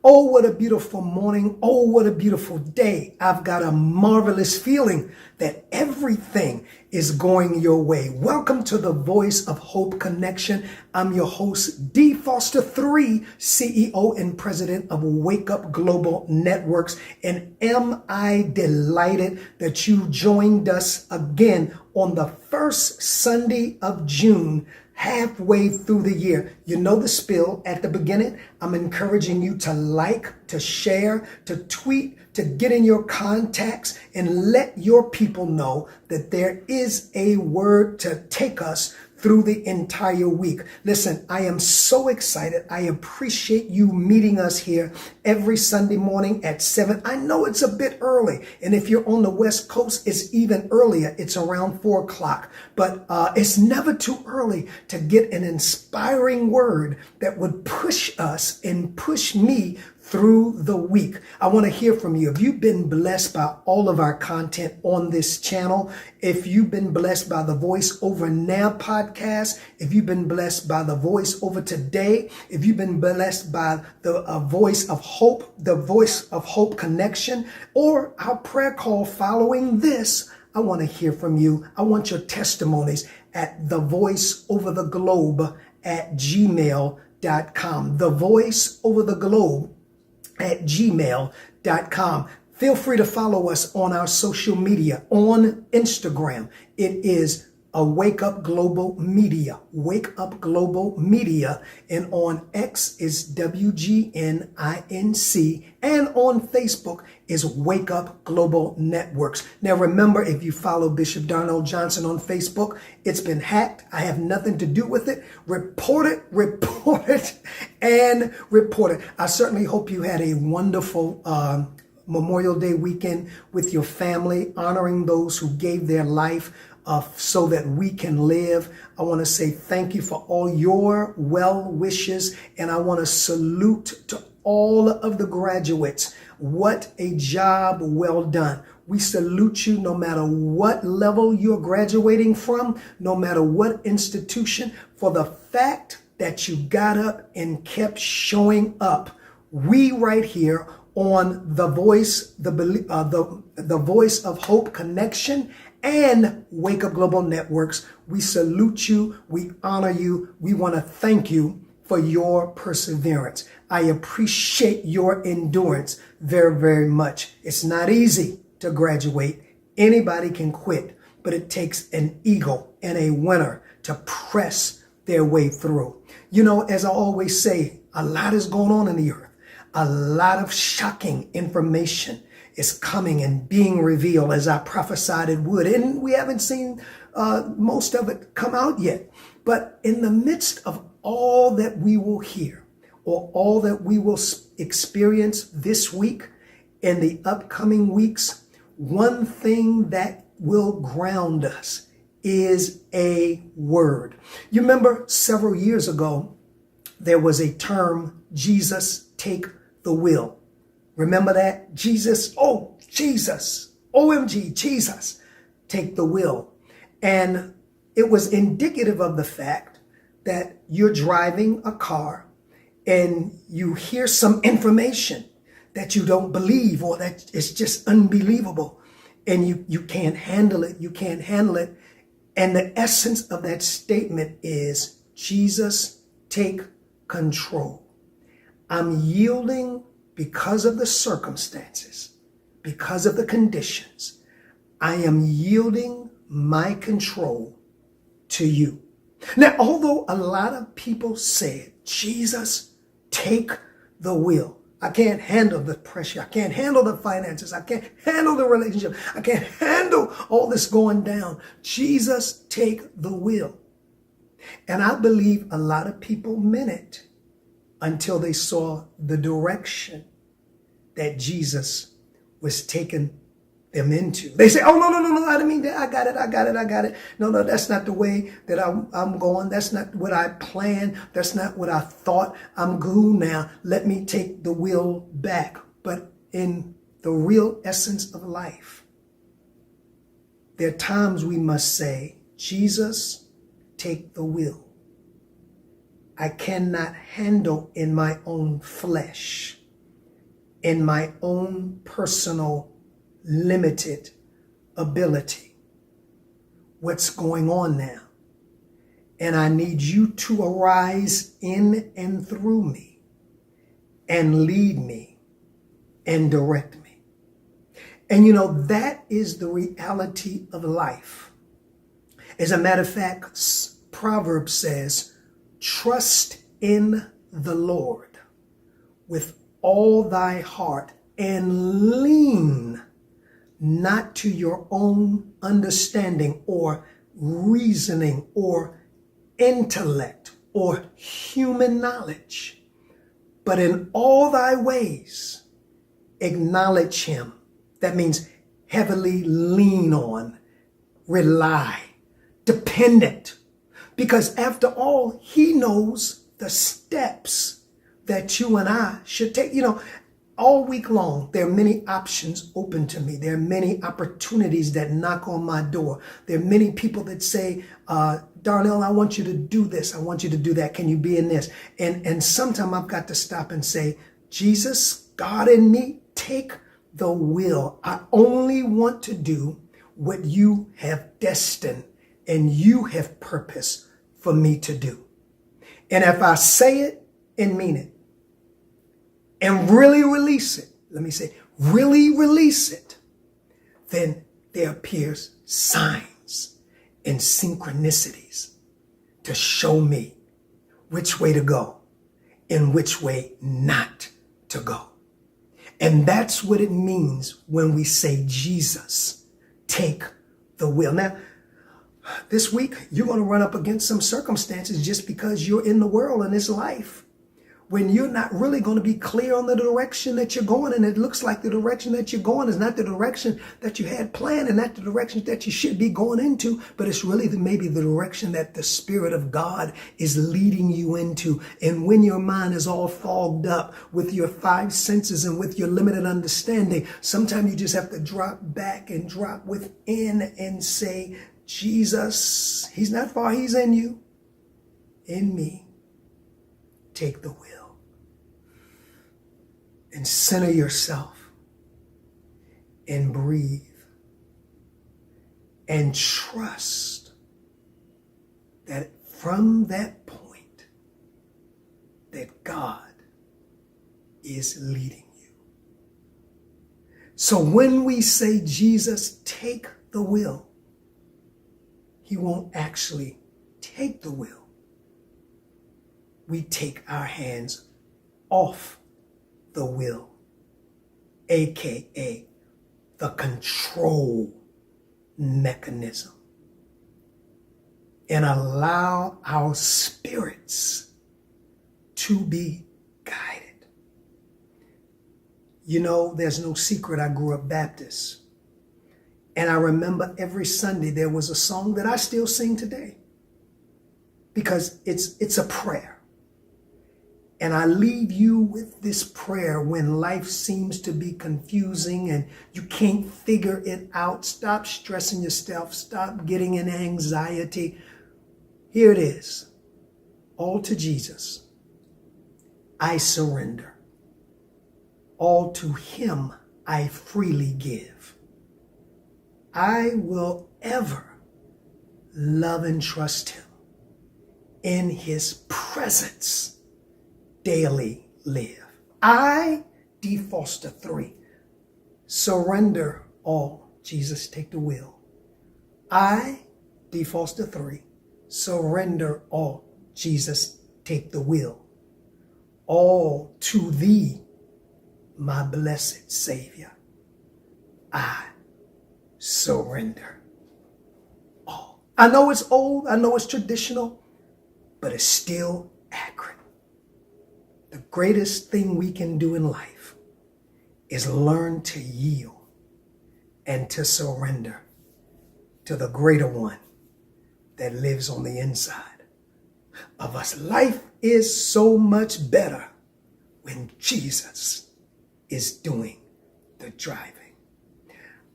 Oh, what a beautiful morning. Oh, what a beautiful day. I've got a marvelous feeling that everything is going your way. Welcome to the Voice of Hope Connection. I'm your host, D. Foster III, CEO and President of Wake Up Global Networks. And am I delighted that you joined us again on the first Sunday of June, halfway through the year. You know the spill at the beginning. I'm encouraging you to like, to share, to tweet, to get in your contacts and let your people know that there is a word to take us through the entire week. Listen, I am so excited. I appreciate you meeting us here every Sunday morning at 7. I know it's a bit early, and if you're on the West Coast, it's even earlier. It's around 4 o'clock, but it's never too early to get an inspiring word that would push us and push me through the week. I want to hear from you. Have you been blessed by all of our content on this channel? If you've been blessed by the Voice Over Now podcast, if you've been blessed by the Voice Over Today, if you've been blessed by the Voice of Hope, the Voice of Hope Connection, or our prayer call following this, I want to hear from you. I want your testimonies at the Voice Over the Globe at gmail.com. The Voice Over the Globe at gmail.com. Feel free to follow us on our social media. On Instagram, it is a Wake Up Global Media. Wake Up Global Media. And on X is WGNINC. And on Facebook is Wake Up Global Networks. Now remember, if you follow Bishop Darnell Johnson on Facebook, it's been hacked. I have nothing to do with it. Report it, and report it. I certainly hope you had a wonderful Memorial Day weekend with your family, honoring those who gave their life so that we can live. I want to say thank you for all your well wishes, and I want to salute to all of the graduates. What a job well done. We salute you no matter what level you're graduating from, no matter what institution, for the fact that you got up and kept showing up. We right here on the Voice, the Voice of Hope Connection and Wake Up Global Networks, we salute you, we honor you, we want to thank you for your perseverance. I appreciate your endurance very, very much. It's not easy to graduate. Anybody can quit, but it takes an eagle and a winner to press their way through. You know, as I always say, a lot is going on in the earth. A lot of shocking information is coming and being revealed, as I prophesied it would. And we haven't seen most of it come out yet. But in the midst of all that we will hear, or all that we will experience this week and the upcoming weeks, one thing that will ground us is a word. You remember several years ago, there was a term, Jesus, take the wheel. Remember that? Jesus, OMG, Jesus, take the wheel. And it was indicative of the fact that you're driving a car and you hear some information that you don't believe, or that it's just unbelievable, and you can't handle it. You can't handle it. And the essence of that statement is, Jesus, take control. I'm yielding because of the circumstances, because of the conditions. I am yielding my control to you. Now, although a lot of people said, Jesus, take the wheel. I can't handle the pressure. I can't handle the finances. I can't handle the relationship. I can't handle all this going down. Jesus, take the wheel. And I believe a lot of people meant it until they saw the direction that Jesus was taking them into. They say, oh, no, I didn't mean that. I got it. No, that's not the way that I'm going. That's not what I planned. That's not what I thought. I'm good now. Let me take the wheel back. But in the real essence of life, there are times we must say, Jesus, take the wheel. I cannot handle in my own flesh in my own personal limited ability. What's going on now? And I need you to arise in and through me and lead me and direct me. And that is the reality of life. As a matter of fact, Proverbs says, trust in the Lord with all thy heart and lean not to your own understanding or reasoning or intellect or human knowledge, but in all thy ways acknowledge him. That means heavily lean on, rely, dependent, because after all, he knows the steps that you and I should take. All week long, there are many options open to me. There are many opportunities that knock on my door. There are many people that say, Darnell, I want you to do this. I want you to do that. Can you be in this? And sometimes I've got to stop and say, Jesus, God in me, take the wheel. I only want to do what you have destined and you have purpose for me to do. And if I say it and mean it, and really release it, really release it, then there appears signs and synchronicities to show me which way to go and which way not to go. And that's what it means when we say, Jesus, take the wheel. Now, this week, you're going to run up against some circumstances just because you're in the world and this life, when you're not really going to be clear on the direction that you're going. And it looks like the direction that you're going is not the direction that you had planned and not the direction that you should be going into, but it's really maybe the direction that the Spirit of God is leading you into. And when your mind is all fogged up with your five senses and with your limited understanding, sometimes you just have to drop back and drop within and say, Jesus, he's not far, he's in you, in me. Take the wheel and center yourself and breathe and trust that from that point that God is leading you. So when we say, Jesus, take the wheel, he won't actually take the wheel. We take our hands off the wheel, aka the control mechanism, and allow our spirits to be guided. There's no secret, I grew up Baptist. And I remember every Sunday there was a song that I still sing today because it's a prayer. And I leave you with this prayer when life seems to be confusing and you can't figure it out. Stop stressing yourself. Stop getting in anxiety. Here it is. All to Jesus, I surrender. All to him I freely give. I will ever love and trust him. In his presence daily live. I, D. Foster 3, surrender all. Jesus, take the wheel. I, D. Foster 3, surrender all. Jesus, take the wheel. All to thee, my blessed Savior. I surrender all. I know it's old, I know it's traditional, but it's still accurate. The greatest thing we can do in life is learn to yield and to surrender to the greater one that lives on the inside of us. Life is so much better when Jesus is doing the driving.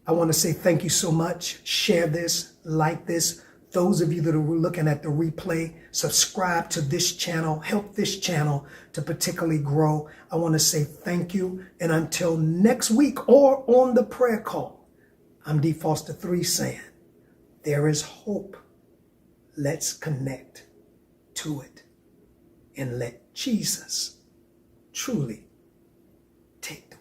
I want to say thank you so much. Share this, like this, Those of you that are looking at the replay, subscribe to this channel, help this channel to particularly grow. I want to say thank you. And until next week or on the prayer call, I'm D. Foster 3 saying, there is hope. Let's connect to it and let Jesus truly take the